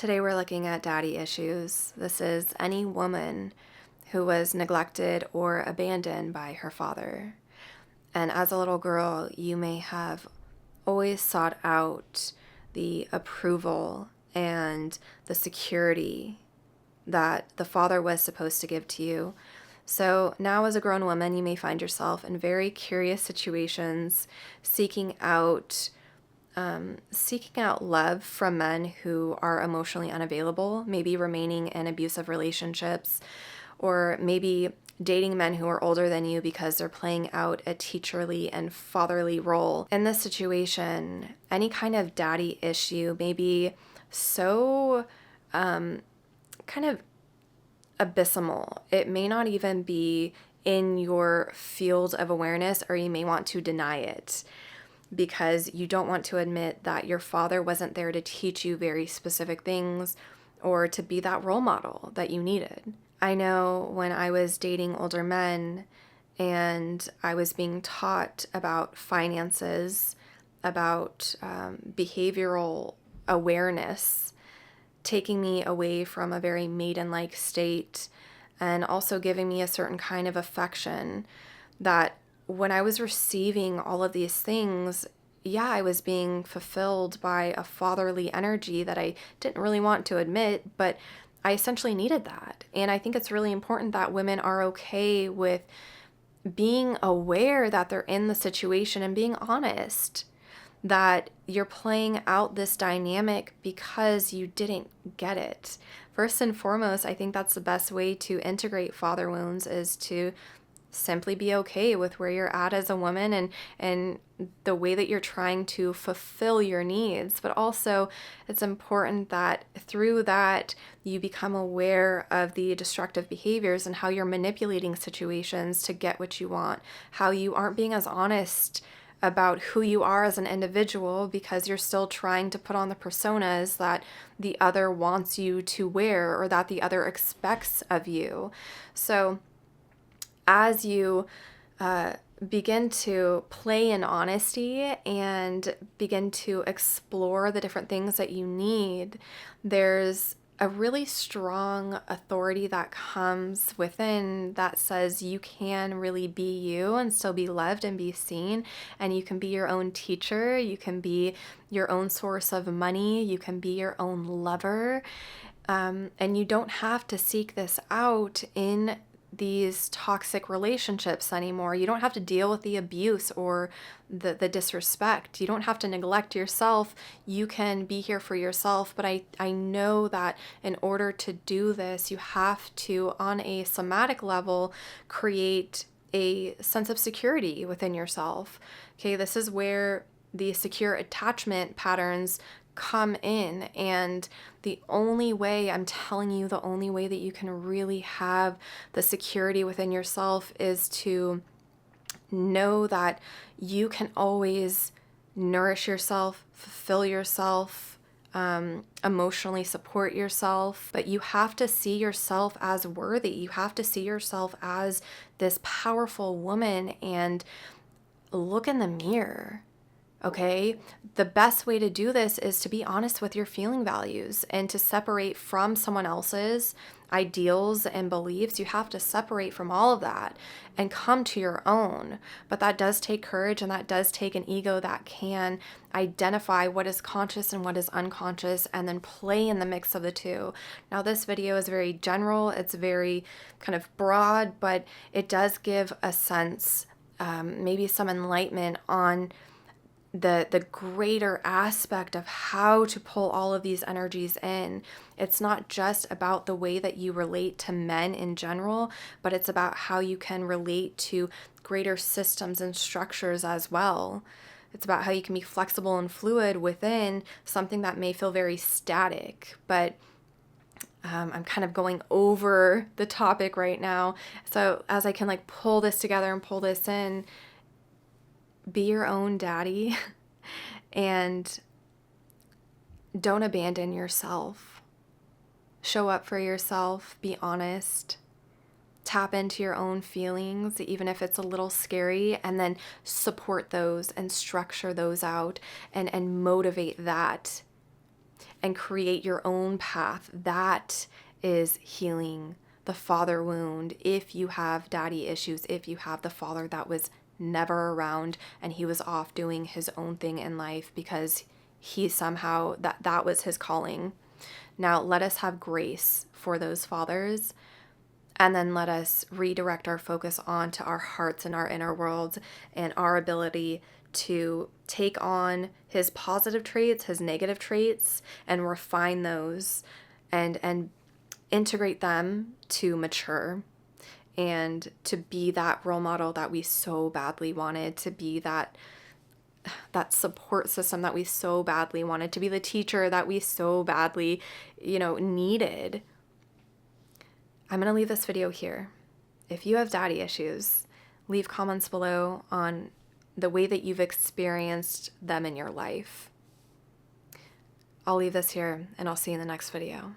Today we're looking at daddy issues. This is any woman who was neglected or abandoned by her father. And as a little girl, you may have always sought out the approval and the security that the father was supposed to give to you. So now as a grown woman, you may find yourself in very curious situations, seeking out love from men who are emotionally unavailable, maybe remaining in abusive relationships, or maybe dating men who are older than you because they're playing out a teacherly and fatherly role. In this situation, any kind of daddy issue may be so kind of abysmal. It may not even be in your field of awareness, or you may want to deny it because you don't want to admit that your father wasn't there to teach you very specific things or to be that role model that you needed. I know when I was dating older men and I was being taught about finances, about behavioral awareness, taking me away from a very maiden-like state and also giving me a certain kind of affection, that when I was receiving all of these things, yeah, I was being fulfilled by a fatherly energy that I didn't really want to admit, but I essentially needed that. And I think it's really important that women are okay with being aware that they're in the situation and being honest that you're playing out this dynamic because you didn't get it. First and foremost, I think that's the best way to integrate father wounds is to simply be okay with where you're at as a woman and the way that you're trying to fulfill your needs. But also, it's important that through that, you become aware of the destructive behaviors and how you're manipulating situations to get what you want, how you aren't being as honest about who you are as an individual because you're still trying to put on the personas that the other wants you to wear or that the other expects of you. So as you begin to play in honesty and begin to explore the different things that you need, there's a really strong authority that comes within that says you can really be you and still be loved and be seen, and you can be your own teacher, you can be your own source of money, you can be your own lover, and you don't have to seek this out in these toxic relationships anymore. You don't have to deal with the abuse or the disrespect. You don't have to neglect yourself. You can be here for yourself. But I know that in order to do this, you have to, on a somatic level, create a sense of security within yourself. Okay, this is where the secure attachment patterns come in, and the only way, I'm telling you, the only way that you can really have the security within yourself is to know that you can always nourish yourself, fulfill yourself, emotionally support yourself, but you have to see yourself as worthy. You have to see yourself as this powerful woman and look in the mirror. Okay, the best way to do this is to be honest with your feeling values and to separate from someone else's ideals and beliefs. You have to separate from all of that and come to your own. But that does take courage, and that does take an ego that can identify what is conscious and what is unconscious and then play in the mix of the two. Now, this video is very general, it's very kind of broad, but it does give a sense, maybe some enlightenment on the greater aspect of how to pull all of these energies in. It's not just about the way that you relate to men in general, but it's about how you can relate to greater systems and structures as well. It's about how you can be flexible and fluid within something that may feel very static, but I'm kind of going over the topic right now. So as I can pull this together and pull this in, be your own daddy and don't abandon yourself. Show up for yourself, be honest, tap into your own feelings, even if it's a little scary, and then support those and structure those out and motivate that. and create your own path. That is healing the father wound. If you have daddy issues, if you have the father that was never around and he was off doing his own thing in life because he somehow, that was his calling. Now let us have grace for those fathers, and then let us redirect our focus onto our hearts and our inner world and our ability to take on his positive traits, his negative traits, and refine those and integrate them to mature and to be that role model that we so badly wanted, to be that support system that we so badly wanted, to be the teacher that we so badly, needed. I'm going to leave this video here. If you have daddy issues, leave comments below on the way that you've experienced them in your life. I'll leave this here, and I'll see you in the next video.